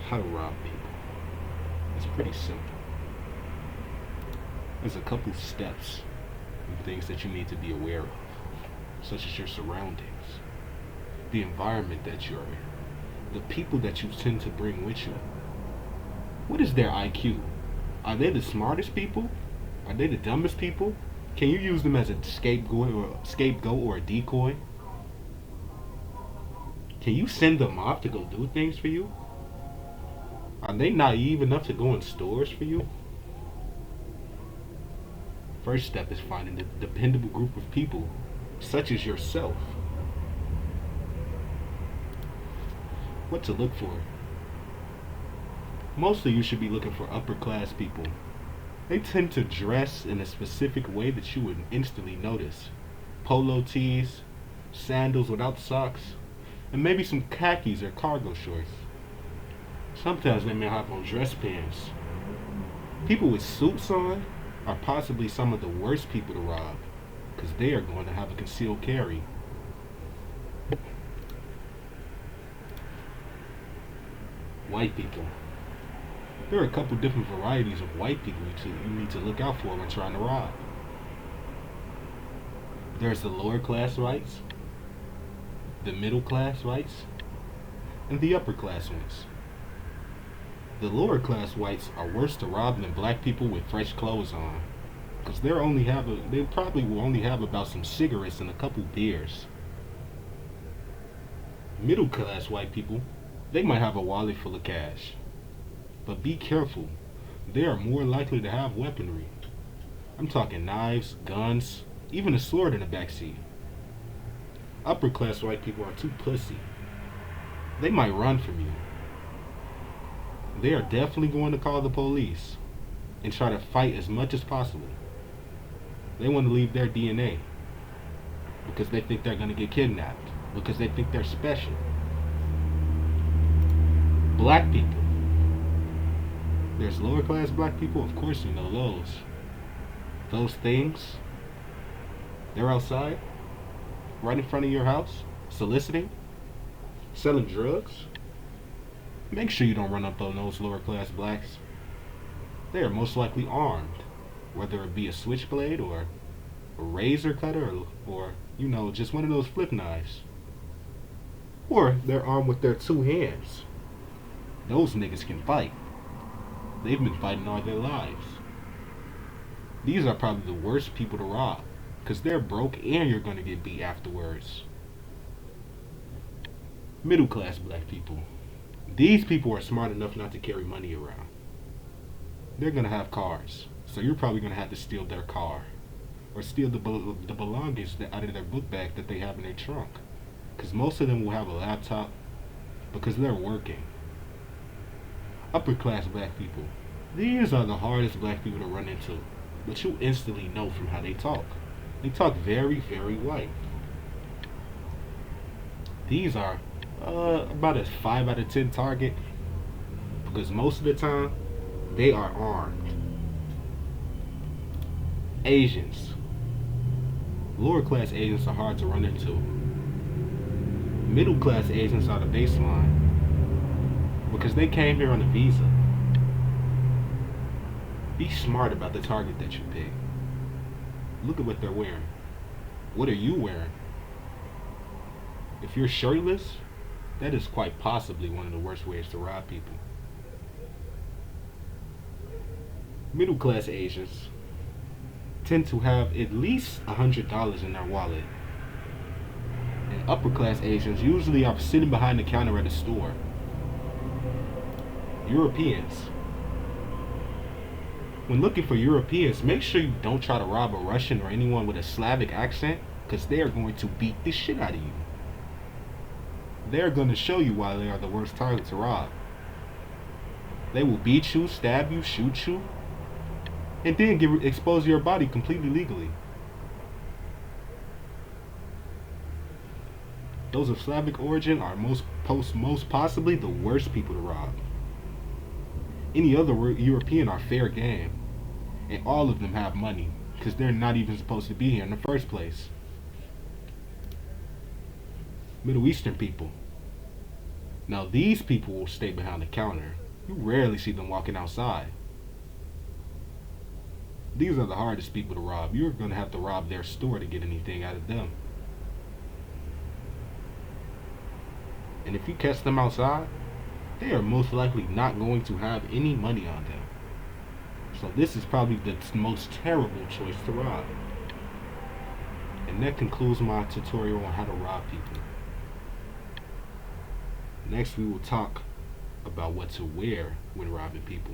How to rob people. It's pretty simple. There's a couple steps and things that you need to be aware of, such as your surroundings, the environment that you're in, the people that you tend to bring with you. What is their IQ? Are they the smartest people? Are they the dumbest people? Can you use them as a scapegoat or a decoy? Can you send them off to go do things for you? Are they naive enough to go in stores for you? First step is finding a dependable group of people, such as yourself. What to look for? Mostly you should be looking for upper class people. They tend to dress in a specific way that you would instantly notice. Polo tees, sandals without socks, and maybe some khakis or cargo shorts. Sometimes they may have on dress pants. People with suits on are possibly some of the worst people to rob, because they are going to have a concealed carry. White people. There are a couple different varieties of white people you need to look out for when trying to rob. There's the lower class whites, the middle class whites, and the upper class ones. The lower class whites are worse to rob than black people with fresh clothes on, because they probably will only have about some cigarettes and a couple beers. Middle class white people, they might have a wallet full of cash, but be careful. They are more likely to have weaponry. I'm talking knives, guns, even a sword in the backseat. Upper class white people are too pussy. They might run from you. They are definitely going to call the police and try to fight as much as possible. They want to leave their DNA because they think they're going to get kidnapped, because they think they're special. Black people. There's lower class black people, of course you know those. Those things, they're outside, right in front of your house, soliciting, selling drugs. Make sure you don't run up on those lower class blacks. They are most likely armed, whether it be a switchblade or a razor cutter or just one of those flip knives. Or they're armed with their two hands. Those niggas can fight. They've been fighting all their lives. These are probably the worst people to rob, because they're broke and you're going to get beat afterwards. Middle class black people. These people are smart enough not to carry money around. They're going to have cars, so you're probably going to have to steal their car or steal the belongings out of their book bag that they have in their trunk, because most of them will have a laptop because they're working. Upper class black people. These are the hardest black people to run into, but you instantly know from how they talk. They talk very, very white. These are about a 5 out of 10 target, because most of the time they are armed. Asians. Lower class Asians are hard to run into. Middle class Asians are the baseline, because they came here on a visa. Be smart about the target that you pick. Look at what they're wearing. What are you wearing? If you're shirtless, that is quite possibly one of the worst ways to rob people. Middle class Asians tend to have at least $100 in their wallet. And upper class Asians usually are sitting behind the counter at a store. Europeans. When looking for Europeans, make sure you don't try to rob a Russian or anyone with a Slavic accent, because they are going to beat the shit out of you. They're going to show you why they are the worst target to rob. They will beat you, stab you, shoot you, and then expose your body completely legally. Those of Slavic origin are most possibly the worst people to rob. Any other European are fair game, and all of them have money, because they're not even supposed to be here in the first place. Middle Eastern people. Now these people will stay behind the counter. You rarely see them walking outside. These are the hardest people to rob. You're going to have to rob their store to get anything out of them. And if you catch them outside, they are most likely not going to have any money on them. So this is probably the most terrible choice to rob. And that concludes my tutorial on how to rob people. Next we will talk about what to wear when robbing people.